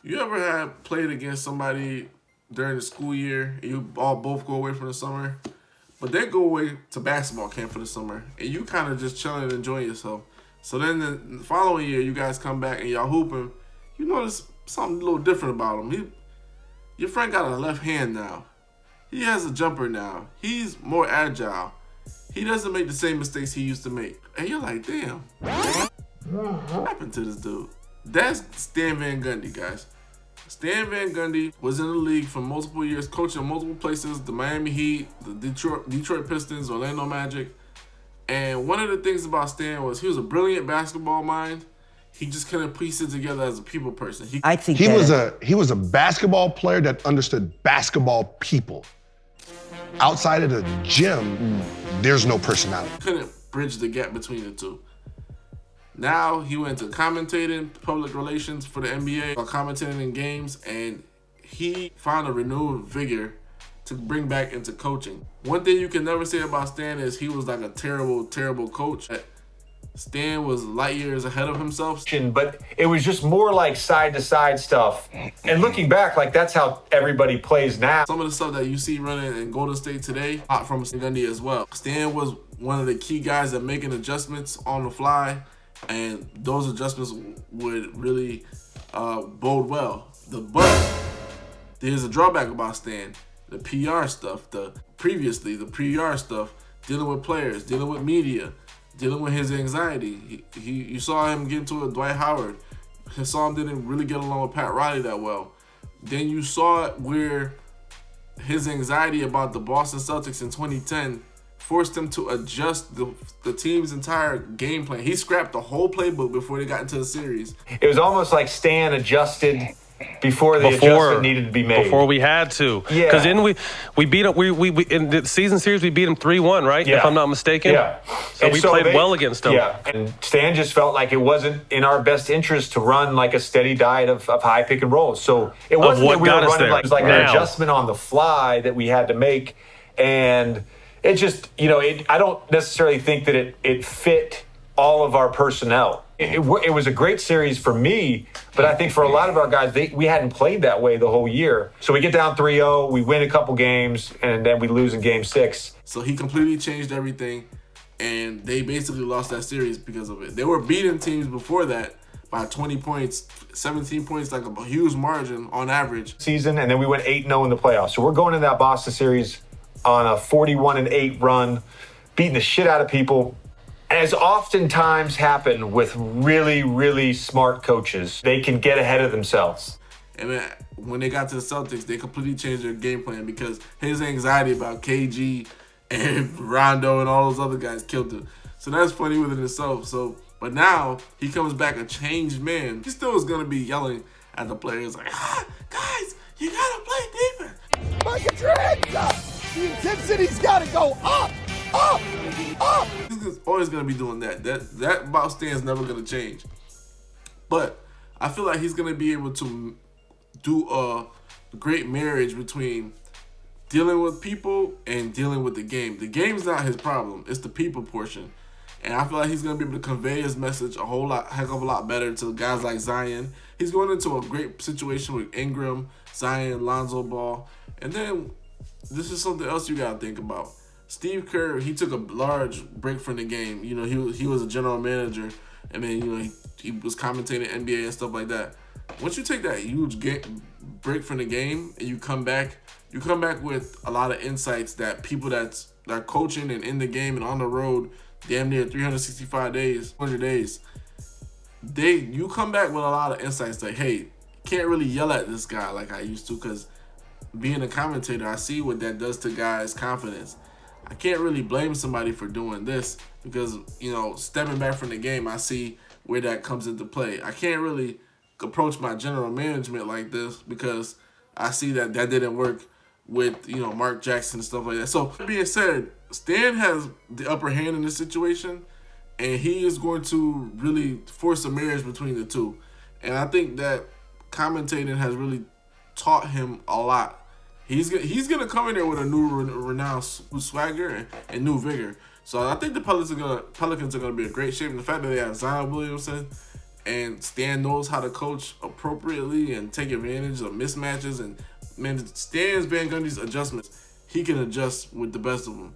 You ever had played against somebody during the school year and you all both go away for the summer, but they go away to basketball camp for the summer and you kind of just chilling and enjoying yourself. So then the following year, you guys come back and y'all hooping. You notice something a little different about him. Your friend got a left hand now. He has a jumper now. He's more agile. He doesn't make the same mistakes he used to make. And you're like, damn, what happened to this dude? That's Stan Van Gundy, guys. Stan Van Gundy was in the league for multiple years, coaching multiple places, the Miami Heat, the Detroit Pistons, Orlando Magic. And one of the things about Stan was he was a brilliant basketball mind. He just couldn't piece it together as a people person. He was a basketball player that understood basketball people. Outside of the gym, there's no personality. Couldn't bridge the gap between the two. Now he went to commentating, public relations for the NBA, commentating in games, and he found a renewed vigor to bring back into coaching. One thing you can never say about Stan is he was like a terrible, terrible coach. Stan was light years ahead of himself. But it was just more like side-to-side stuff. And looking back, like that's how everybody plays now. Some of the stuff that you see running in Golden State today, hot from Gundy as well. Stan was one of the key guys that making adjustments on the fly, and those adjustments would really bode well. But there's a drawback about Stan. The PR stuff, the PR stuff, dealing with players, dealing with media, dealing with his anxiety. You saw him get into it, Dwight Howard. You saw him didn't really get along with Pat Riley that well. Then you saw it where his anxiety about the Boston Celtics in 2010 forced him to adjust the team's entire game plan. He scrapped the whole playbook before they got into the series. It was almost like Stan adjusted before the adjustment needed to be made. Before we had to. Yeah. Because then we beat him. We in the season series we beat him 3-1, right? Yeah. If I'm not mistaken. Yeah. So we played well against them. Yeah. And Stan just felt like it wasn't in our best interest to run like a steady diet of high pick and rolls. So it wasn't that we were running like, it was like an adjustment on the fly that we had to make. And it just, I don't necessarily think that it fit all of our personnel. It was a great series for me, but I think for a lot of our guys, we hadn't played that way the whole year. So we get down 3-0, we win a couple games, and then we lose in game 6. So he completely changed everything, and they basically lost that series because of it. They were beating teams before that by 20 points, 17 points, like a huge margin on average. Season, and then we went 8-0 in the playoffs. So we're going into that Boston series on a 41-8 run, beating the shit out of people. As oftentimes happen with really, really smart coaches, they can get ahead of themselves. And then when they got to the Celtics, they completely changed their game plan because his anxiety about KG and Rondo and all those other guys killed him. So that's funny within itself. But now he comes back a changed man. He still is going to be yelling at the players like, guys, you got to play defense. Get your hands up. The intensity's got to go up. Up! He's always gonna be doing that. That about Stan's never gonna change. But I feel like he's gonna be able to do a great marriage between dealing with people and dealing with the game. The game's not his problem; it's the people portion. And I feel like he's gonna be able to convey his message heck of a lot better to guys like Zion. He's going into a great situation with Ingram, Zion, Lonzo Ball, and then this is something else you gotta think about. Steve Kerr, he took a large break from the game. He was a general manager, and then he was commentating NBA and stuff like that. Once you take that huge break from the game and you come back with a lot of insights that people that are coaching and in the game and on the road damn near 365 days, 100 days. You come back with a lot of insights like, hey, can't really yell at this guy like I used to because being a commentator, I see what that does to guys' confidence. I can't really blame somebody for doing this because, stepping back from the game, I see where that comes into play. I can't really approach my general management like this because I see that didn't work with, Mark Jackson and stuff like that. So, that being said, Stan has the upper hand in this situation, and he is going to really force a marriage between the two. And I think that commentating has really taught him a lot. He's gonna come in there with a new renowned swagger and new vigor. So I think the Pelicans are gonna be a great shape. And the fact that they have Zion Williamson and Stan knows how to coach appropriately and take advantage of mismatches. And man, Stan's Van Gundy's adjustments, he can adjust with the best of them.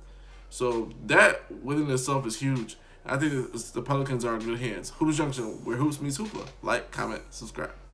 So that within itself is huge. I think the Pelicans are in good hands. Hoops Junction, where hoops meets hoopla. Like, comment, subscribe.